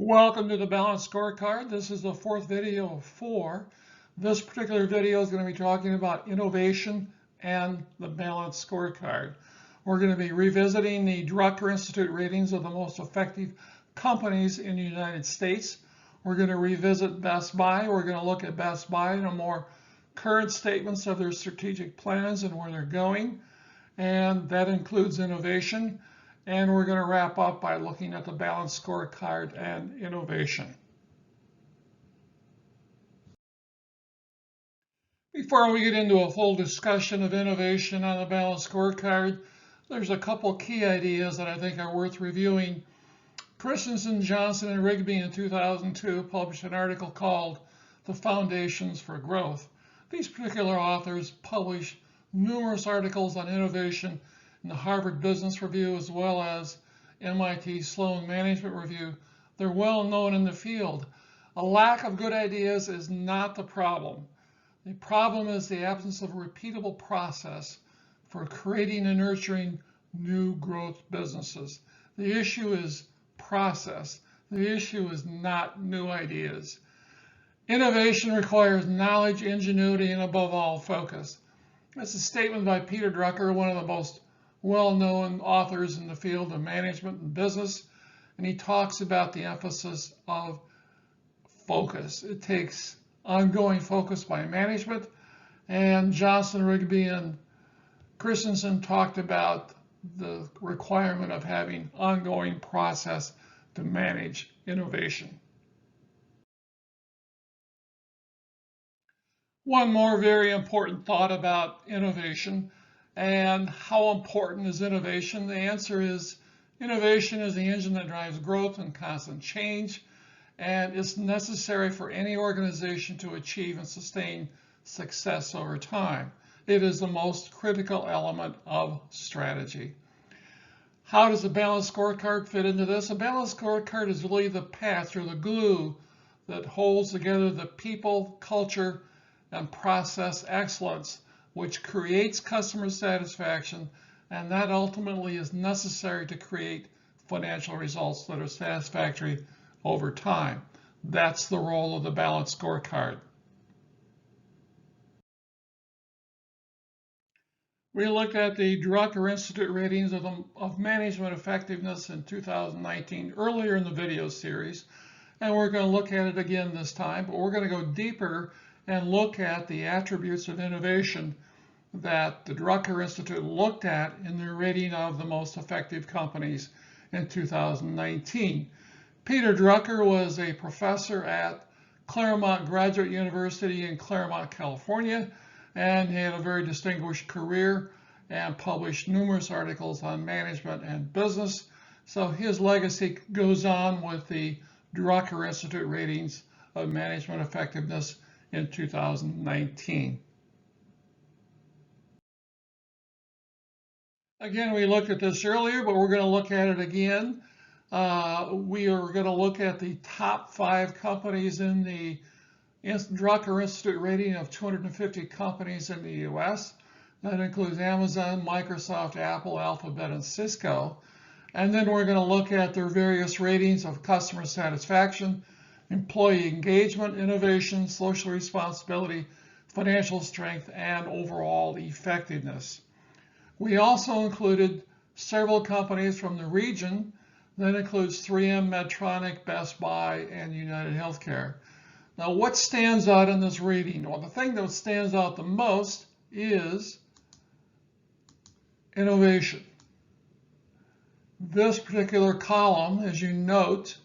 Welcome to the Balanced Scorecard. This is the fourth video of four. This particular video is going to be talking about innovation and the Balanced Scorecard. We're going to be revisiting the Drucker Institute ratings of the most effective companies in the United States. We're going to revisit Best Buy. We're going to look at Best Buy and more current statements of their strategic plans and where they're going. And that includes innovation. And we're going to wrap up by looking at the Balanced Scorecard and innovation. Before we get into a full discussion of innovation on the Balanced Scorecard, there's a couple key ideas that I think are worth reviewing. Christensen, Johnson, and Rigby in 2002 published an article called The Foundations for Growth. These particular authors published numerous articles on innovation in the Harvard Business Review as well as MIT Sloan Management Review. They're well known in the field. A lack of good ideas is not the problem. The problem is the absence of a repeatable process for creating and nurturing new growth businesses. The issue is process. The issue is not new ideas. Innovation requires knowledge, ingenuity, and above all, focus. That's a statement by Peter Drucker, one of the most well-known authors in the field of management and business, and he talks about the emphasis of focus. It takes ongoing focus by management, and Johnson, Rigby, and Christensen talked about the requirement of having ongoing process to manage innovation. One more very important thought about innovation. And how important is innovation? The answer is innovation is the engine that drives growth and constant change, and it's necessary for any organization to achieve and sustain success over time. It is the most critical element of strategy. How does a balanced scorecard fit into this? A balanced scorecard is really the patch or the glue that holds together the people, culture, and process excellence, which creates customer satisfaction, and that ultimately is necessary to create financial results that are satisfactory over time. That's the role of the balanced scorecard. We looked at the Drucker Institute ratings of management effectiveness in 2019 earlier in the video series, and we're going to look at it again this time, but we're going to go deeper and look at the attributes of innovation that the Drucker Institute looked at in their rating of the most effective companies in 2019. Peter Drucker was a professor at Claremont Graduate University in Claremont, California, and he had a very distinguished career and published numerous articles on management and business. So his legacy goes on with the Drucker Institute ratings of management effectiveness in 2019. Again, we looked at this earlier, but we're going to look at it again. We are going to look at the top 5 companies in the Drucker Institute rating of 250 companies in the US. That includes Amazon, Microsoft, Apple, Alphabet, and Cisco. And then we're going to look at their various ratings of customer satisfaction, employee engagement, innovation, social responsibility, financial strength, and overall effectiveness. We also included several companies from the region. That includes 3M, Medtronic, Best Buy, and United Healthcare. Now, what stands out in this rating? Well, the thing that stands out the most is innovation. This particular column, as you note,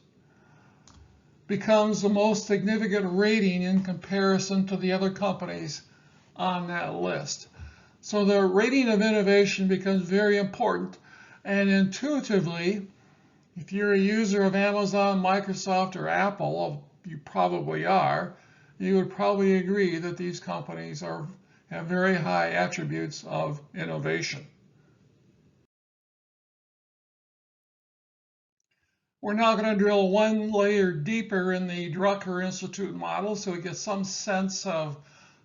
becomes the most significant rating in comparison to the other companies on that list. So the rating of innovation becomes very important, and intuitively, if you're a user of Amazon, Microsoft, or Apple, you probably are, you would probably agree that these companies have very high attributes of innovation. We're now going to drill one layer deeper in the Drucker Institute model so we get some sense of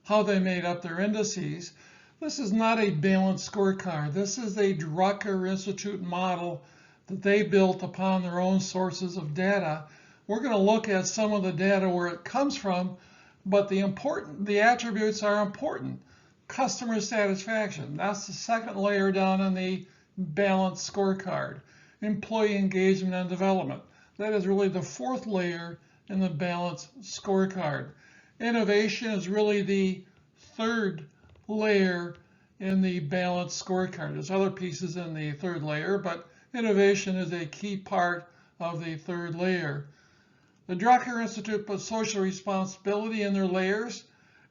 how they made up their indices. This is not a balanced scorecard. This is a Drucker Institute model that they built upon their own sources of data, We're going to look at some of the data where it comes from, but the attributes are important. Customer satisfaction, that's the second layer down on the balanced scorecard. Employee engagement and development, that is really the fourth layer in the balanced scorecard. Innovation is really the third layer in the balanced scorecard. There's other pieces in the third layer, but innovation is a key part of the third layer. The Drucker Institute put social responsibility in their layers,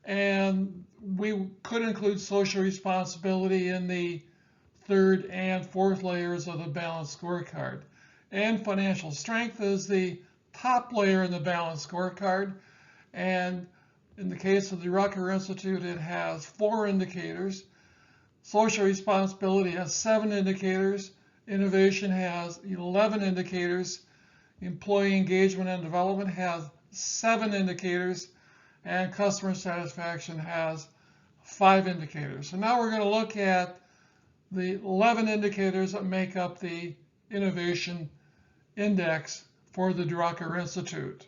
and we could include social responsibility in the third and fourth layers of the balanced scorecard. And financial strength is the top layer in the balanced scorecard. And in the case of the Drucker Institute, it has 4 indicators. Social responsibility has 7 indicators. Innovation has 11 indicators. Employee engagement and development has 7 indicators. And customer satisfaction has 5 indicators. So now we're going to look at the 11 indicators that make up the innovation index for the Drucker Institute.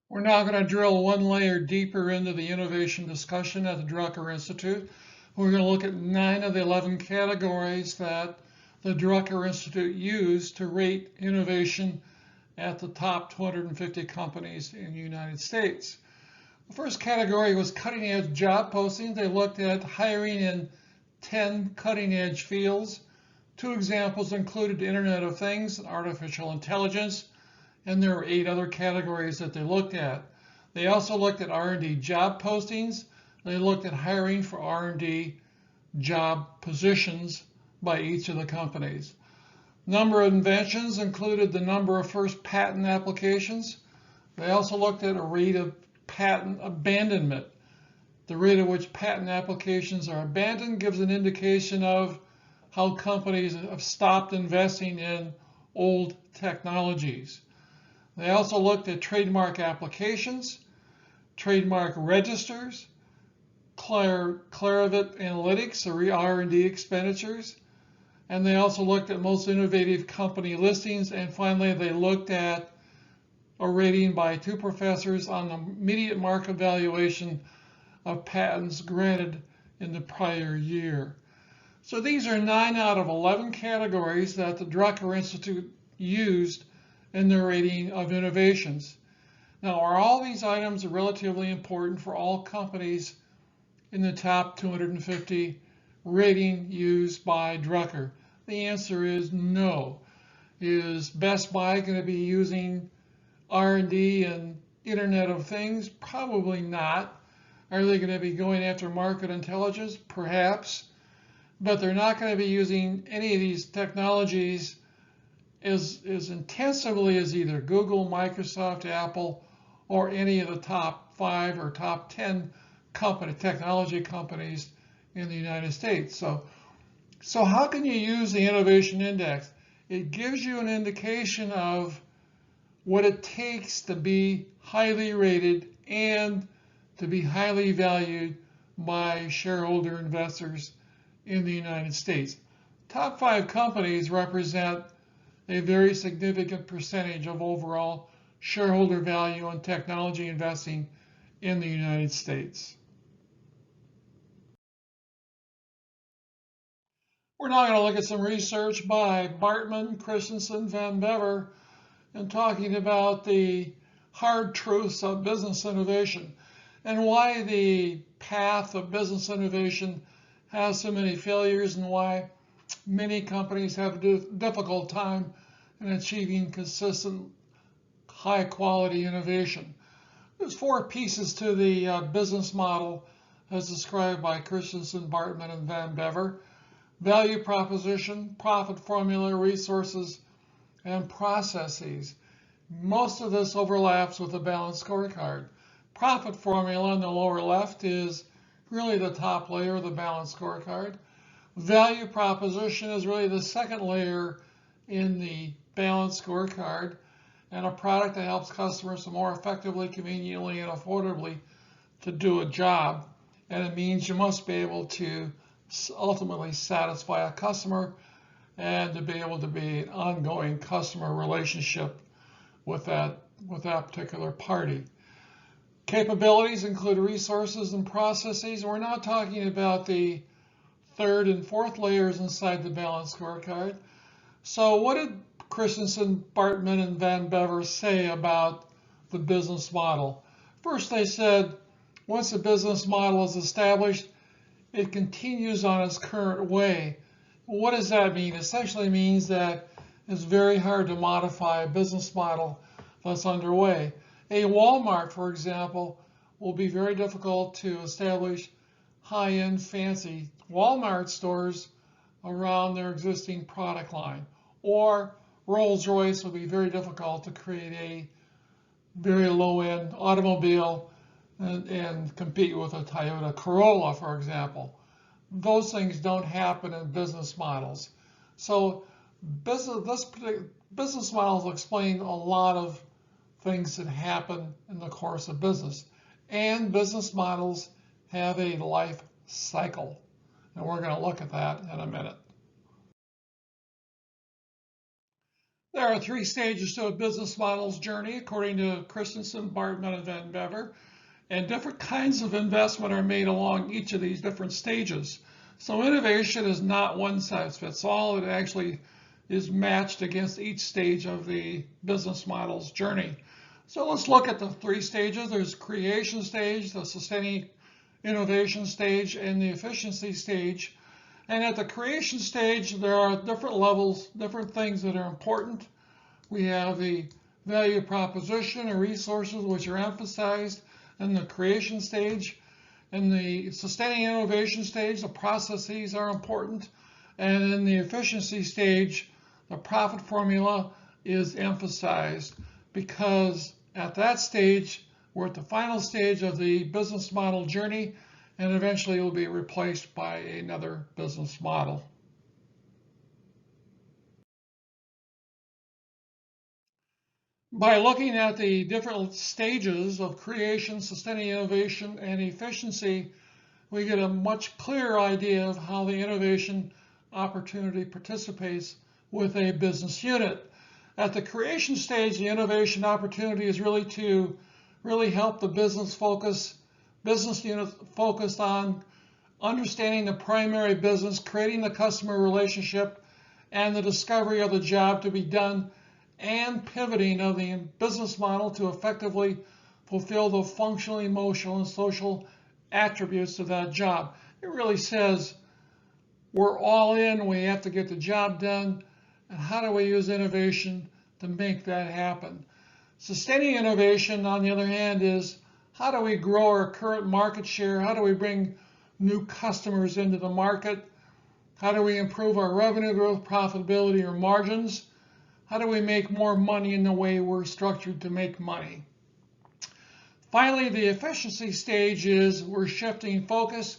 We're now going to drill one layer deeper into the innovation discussion at the Drucker Institute. We're going to look at 9 of the 11 categories that the Drucker Institute used to rate innovation at the top 250 companies in the United States. The first category was cutting edge job postings. They looked at hiring in 10 cutting edge fields. 2 examples included Internet of Things and artificial intelligence, and there were 8 other categories that they looked at. They also looked at R&D job postings. They looked at hiring for R&D job positions by each of the companies. Number of inventions included the number of first patent applications. They also looked at a rate of patent abandonment. The rate at which patent applications are abandoned gives an indication of how companies have stopped investing in old technologies. They also looked at trademark applications, trademark registers, Clarivate Analytics, or R&D expenditures, and they also looked at most innovative company listings, and finally they looked at a rating by 2 professors on the immediate market valuation of patents granted in the prior year. So these are 9 out of 11 categories that the Drucker Institute used in their rating of innovations. Now, are all these items relatively important for all companies in the top 250 rating used by Drucker? The answer is no. Is Best Buy going to be using R&D and Internet of Things? Probably not. Are they going to be going after market intelligence? Perhaps. But they're not going to be using any of these technologies as intensively as either Google, Microsoft, Apple, or any of the top 5 or top 10 technology companies in the United States. So how can you use the Innovation Index? It gives you an indication of what it takes to be highly rated and to be highly valued by shareholder investors in the United States. Top 5 companies represent a very significant percentage of overall shareholder value in technology investing in the United States. We're now going to look at some research by Bartman, Christensen, Van Bever, and talking about the hard truths of business innovation and why the path of business innovation has so many failures and why many companies have a difficult time in achieving consistent high quality innovation. There's 4 pieces to the business model as described by Christensen, Bartman, and Van Bever: value proposition, profit formula, resources, and processes. Most of this overlaps with the balanced scorecard. Profit formula in the lower left is really the top layer of the balanced scorecard. Value proposition is really the second layer in the balanced scorecard, and a product that helps customers to more effectively, conveniently, and affordably to do a job. And it means you must be able to ultimately satisfy a customer and to be able to be an ongoing customer relationship with that particular party. Capabilities include resources and processes. We're not talking about the third and fourth layers inside the balanced scorecard. So what did Christensen, Bartman, and Van Bever say about the business model? First, they said, once a business model is established, it continues on its current way. What does that mean? It essentially means that it's very hard to modify a business model that's underway. A Walmart, for example, will be very difficult to establish high-end, fancy Walmart stores around their existing product line. Or Rolls-Royce will be very difficult to create a very low-end automobile and compete with a Toyota Corolla, for example. Those things don't happen in business models. So business models explain a lot of things that happen in the course of business. And business models have a life cycle. And we're going to look at that in a minute. There are 3 stages to a business model's journey, according to Christensen, Bartman, and Van Bever. And different kinds of investment are made along each of these different stages. So innovation is not one size fits all. It actually is matched against each stage of the business model's journey. So let's look at the 3 stages. There's creation stage, the sustaining innovation stage, and the efficiency stage. And at the creation stage, there are different levels, different things that are important. We have the value proposition or resources which are emphasized in the creation stage. In the sustaining innovation stage, the processes are important. And in the efficiency stage, the profit formula is emphasized, because at that stage, we're at the final stage of the business model journey, and eventually it will be replaced by another business model. By looking at the different stages of creation, sustaining innovation, and efficiency, we get a much clearer idea of how the innovation opportunity participates with a business unit. At the creation stage, the innovation opportunity is really to help the business unit focused on understanding the primary business, creating the customer relationship, and the discovery of the job to be done, and pivoting of the business model to effectively fulfill the functional, emotional, and social attributes of that job. It really says we're all in, we have to get the job done, and how do we use innovation to make that happen? Sustaining innovation, on the other hand, is how do we grow our current market share? How do we bring new customers into the market? How do we improve our revenue growth, profitability, or margins? How do we make more money in the way we're structured to make money? Finally, the efficiency stage is we're shifting focus.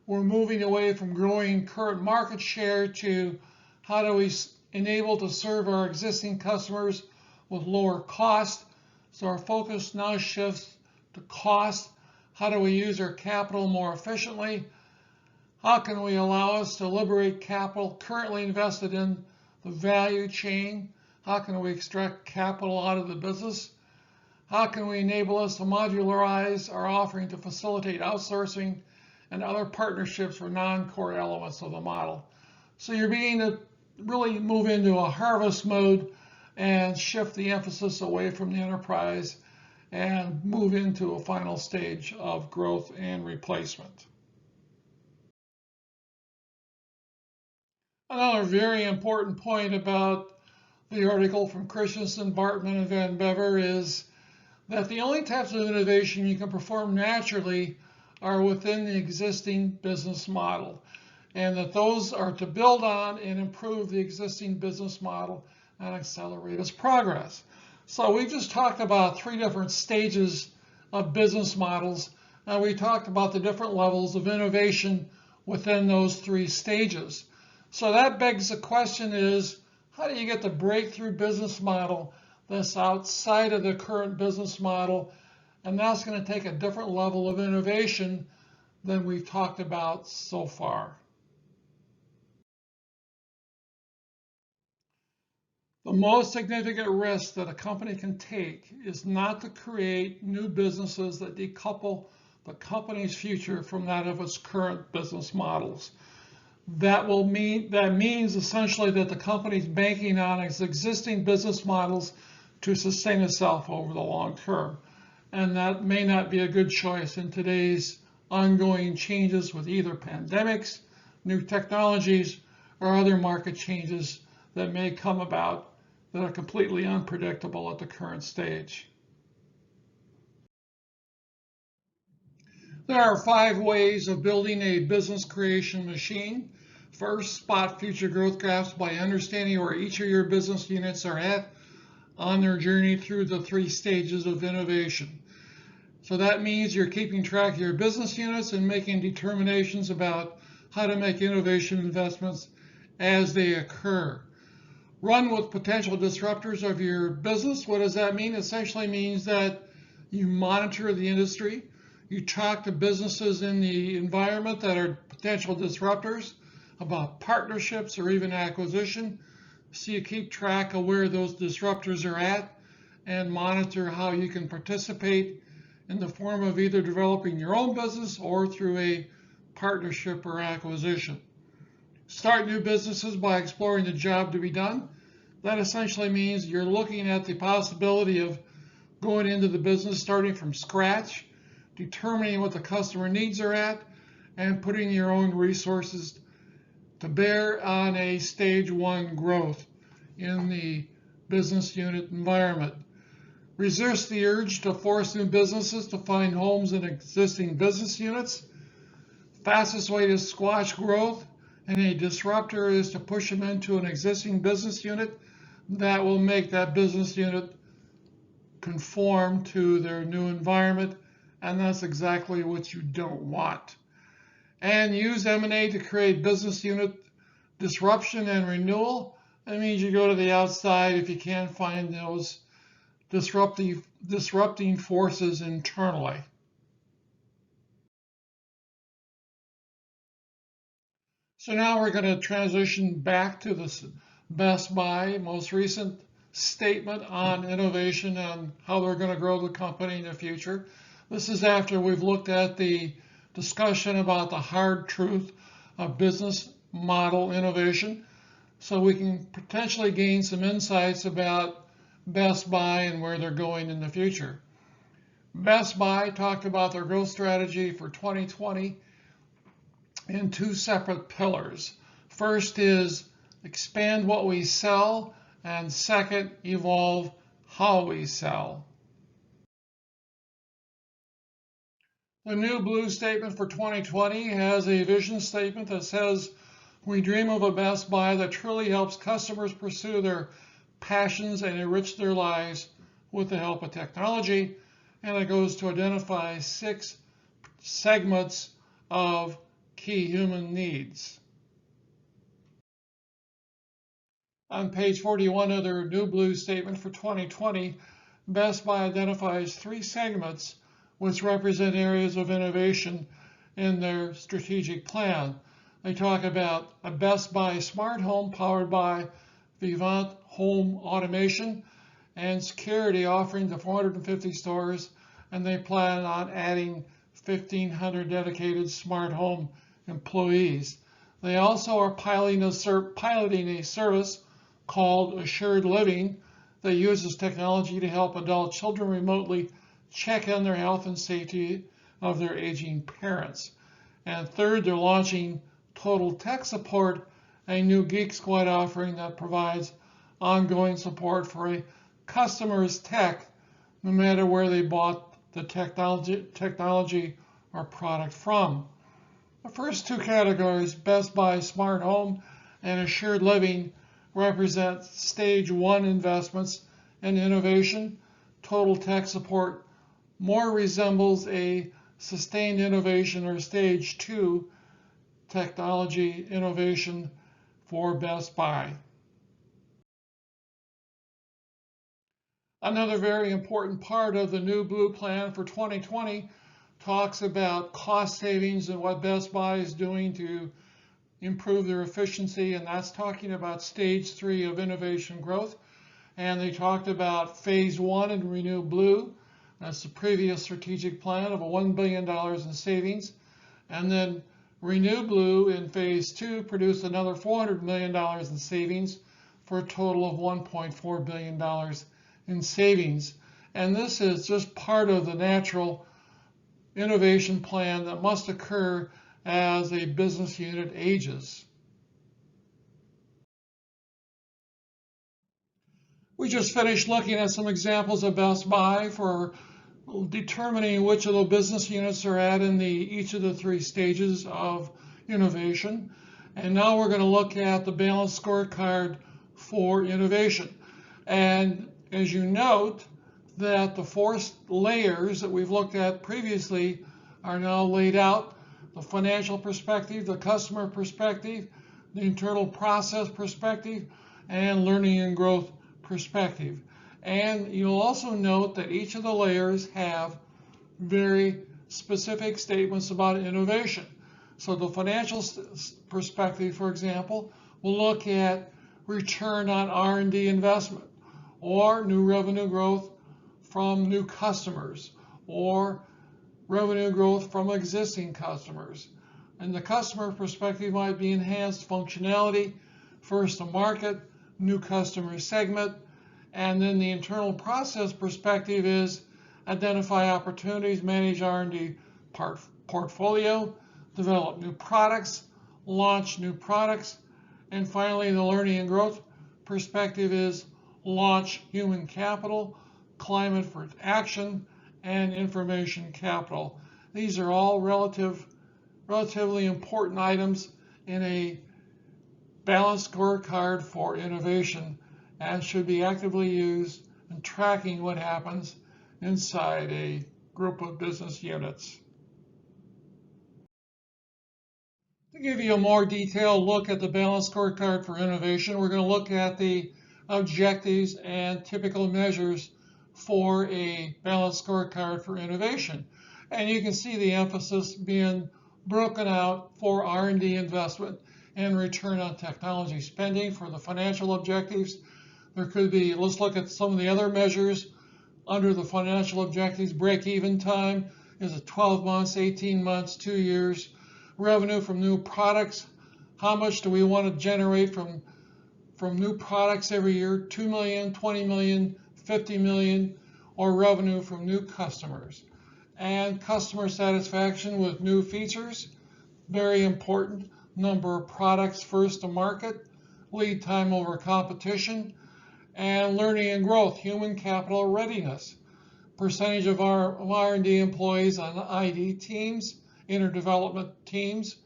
We're moving away from growing current market share to how do we enable to serve our existing customers with lower cost. So our focus now shifts to cost. How do we use our capital more efficiently? How can we allow us to liberate capital currently invested in the value chain? How can we extract capital out of the business? How can we enable us to modularize our offering to facilitate outsourcing and other partnerships for non-core elements of the model? So you're beginning to really move into a harvest mode and shift the emphasis away from the enterprise and move into a final stage of growth and replacement. Another very important point about the article from Christensen, Bartman, and Van Bever is that the only types of innovation you can perform naturally are within the existing business model, and that those are to build on and improve the existing business model and accelerate its progress. So we just talked about 3 different stages of business models, and we talked about the different levels of innovation within those 3 stages. So that begs the question is, how do you get the breakthrough business model that's outside of the current business model? And that's going to take a different level of innovation than we've talked about so far. The most significant risk that a company can take is not to create new businesses that decouple the company's future from that of its current business models. That means essentially that the company's banking on its existing business models to sustain itself over the long term. And that may not be a good choice in today's ongoing changes with either pandemics, new technologies, or other market changes that may come about that are completely unpredictable at the current stage. There are 5 ways of building a business creation machine. First, spot future growth graphs by understanding where each of your business units are at on their journey through the 3 stages of innovation. So that means you're keeping track of your business units and making determinations about how to make innovation investments as they occur. Run with potential disruptors of your business. What does that mean? Essentially means that you monitor the industry, you talk to businesses in the environment that are potential disruptors about partnerships or even acquisition, so you keep track of where those disruptors are at and monitor how you can participate in the form of either developing your own business or through a partnership or acquisition. Start new businesses by exploring the job to be done. That essentially means you're looking at the possibility of going into the business starting from scratch, determining what the customer needs are at, and putting your own resources to bear on a stage 1 growth in the business unit environment. Resist the urge to force new businesses to find homes in existing business units. Fastest way to squash growth and a disruptor is to push them into an existing business unit that will make that business unit conform to their new environment, and that's exactly what you don't want. And use M&A to create business unit disruption and renewal. That means you go to the outside if you can't find those disrupting forces internally. So now we're going to transition back to this Best Buy most recent statement on innovation and how they're going to grow the company in the future. This is after we've looked at the discussion about the hard truth of business model innovation, so we can potentially gain some insights about Best Buy and where they're going in the future. Best Buy talked about their growth strategy for 2020 in 2 separate pillars. First is expand what we sell, and second, evolve how we sell. The new blue statement for 2020 has a vision statement that says, we dream of a Best Buy that truly helps customers pursue their passions and enrich their lives with the help of technology. And it goes to identify 6 segments of key human needs. On page 41 of their new blue statement for 2020, Best Buy identifies 3 segments which represent areas of innovation in their strategic plan. They talk about a Best Buy smart home powered by Vivant Home Automation and security offering to 450 stores, and they plan on adding 1,500 dedicated smart home employees. They also are piloting a service called Assured Living that uses technology to help adult children remotely check on their health and safety of their aging parents. And third, they're launching Total Tech Support, a new Geek Squad offering that provides ongoing support for a customer's tech, no matter where they bought the technology or product from. The first 2 categories, Best Buy Smart Home and Assured Living, represent stage 1 investments in innovation. Total Tech Support more resembles a sustained innovation or stage 2 technology innovation for Best Buy. Another very important part of the new blue plan for 2020 talks about cost savings and what Best Buy is doing to improve their efficiency, and that's talking about stage 3 of innovation growth. And they talked about phase one in Renew Blue. That's the previous strategic plan of $1 billion in savings. And then Renew Blue in phase two produced another $400 million in savings for a total of $1.4 billion in savings. And this is just part of the natural innovation plan that must occur as a business unit ages. We just finished looking at some examples of Best Buy for determining which of the business units are at in each of the three stages of innovation. And now we're going to look at the balanced scorecard for innovation. And as you note, that the four layers that we've looked at previously are now laid out: the financial perspective, the customer perspective, the internal process perspective, and learning and growth perspective. And you'll also note that each of the layers have very specific statements about innovation. So the financial perspective, for example, will look at return on R&D investment, or new revenue growth from new customers, or revenue growth from existing customers. And the customer perspective might be enhanced functionality, first to market, new customer segment. And then the internal process perspective is identify opportunities, manage R&D portfolio, develop new products, launch new products. And finally, the learning and growth perspective is launch human capital, climate for action, and information capital. These are all relatively important items in a balanced scorecard for innovation, and should be actively used in tracking what happens inside a group of business units. To give you a more detailed look at the balanced scorecard for innovation, we're going to look at the objectives and typical measures for a balanced scorecard for innovation. And you can see the emphasis being broken out for R&D investment and return on technology spending for the financial objectives. There could be, let's look at some of the other measures under the financial objectives. Break-even time, is it 12 months, 18 months, 2 years? Revenue from new products, how much do we want to generate from new products every year? 2 million, 20 million, 50 million, or revenue from new customers. And customer satisfaction with new features, very important. Number of products first to market, lead time over competition, and learning and growth, human capital readiness. Percentage of our R&D employees on ID teams, interdevelopment teams,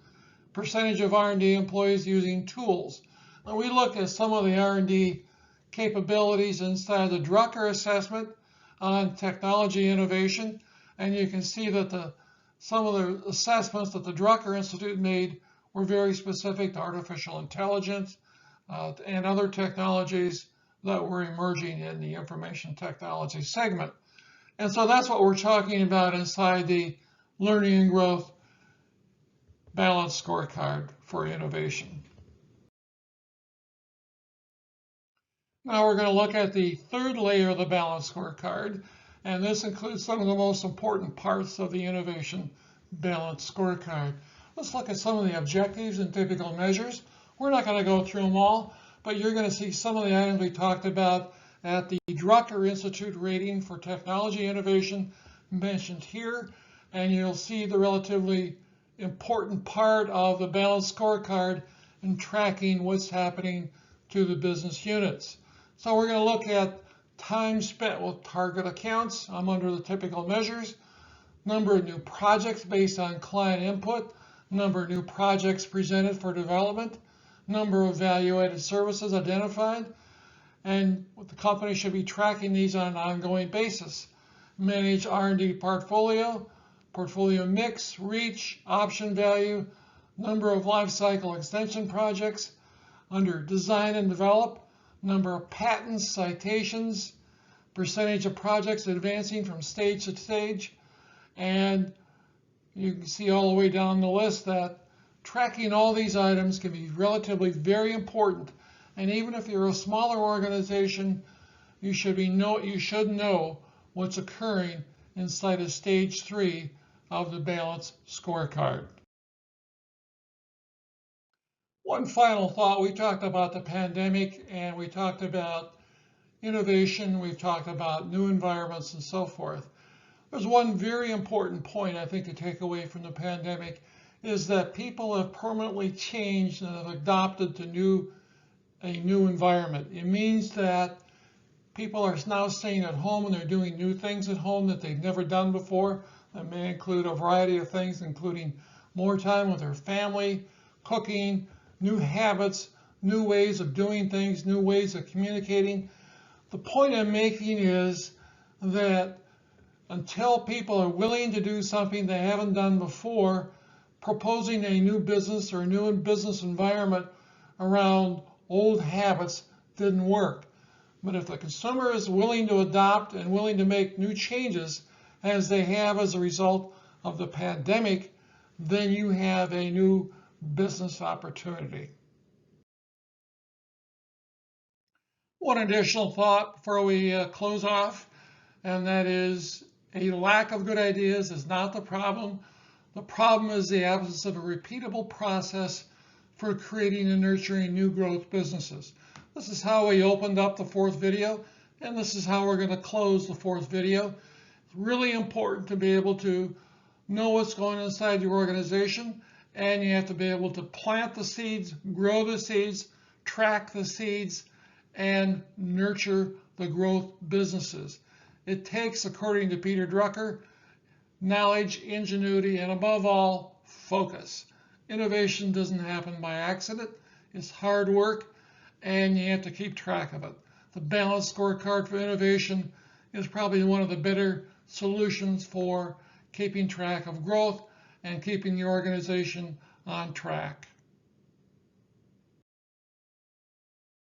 percentage of R&D employees using tools. And we look at some of the R&D capabilities inside the Drucker assessment on technology innovation, and you can see that some of the assessments that the Drucker Institute made were very specific to artificial intelligence and other technologies that were emerging in the information technology segment. And so that's what we're talking about inside the learning and growth balanced scorecard for innovation. Now we're going to look at the third layer of the balanced scorecard, and this includes some of the most important parts of the innovation balanced scorecard. Let's look at some of the objectives and typical measures. We're not going to go through them all, but you're going to see some of the items we talked about at the Drucker Institute rating for technology innovation mentioned here, and you'll see the relatively important part of the balanced scorecard in tracking what's happening to the business units. So we're going to look at time spent with target accounts. I'm under the typical measures. Number of new projects based on client input. Number of new projects presented for development. Number of value-added services identified. And the company should be tracking these on an ongoing basis. Manage R&D portfolio, portfolio mix, reach, option value, number of life cycle extension projects. Under design and develop, number of patents, citations, percentage of projects advancing from stage to stage. And you can see all the way down the list that tracking all these items can be relatively very important. And even if you're a smaller organization, you should know what's occurring inside of stage 3 of the balance scorecard. One final thought: we talked about the pandemic, and we talked about innovation, we've talked about new environments and so forth. There's one very important point I think to take away from the pandemic, is that people have permanently changed and have adopted to a new environment. It means that people are now staying at home and they're doing new things at home that they've never done before. That may include a variety of things, including more time with their family, cooking, new habits, new ways of doing things, new ways of communicating. The point I'm making is that until people are willing to do something they haven't done before, proposing a new business or a new business environment around old habits didn't work. But if the consumer is willing to adopt and willing to make new changes, as they have as a result of the pandemic, then you have a new business opportunity. One additional thought before we close off, and that is a lack of good ideas is not the problem. The problem is the absence of a repeatable process for creating and nurturing new growth businesses. This is how we opened up the 4th video, and this is how we're going to close the 4th video. It's really important to be able to know what's going on inside your organization, and you have to be able to plant the seeds, grow the seeds, track the seeds, and nurture the growth businesses. It takes, according to Peter Drucker, knowledge, ingenuity, and above all, focus. Innovation doesn't happen by accident. It's hard work, and you have to keep track of it. The balanced scorecard for innovation is probably one of the better solutions for keeping track of growth and keeping the organization on track.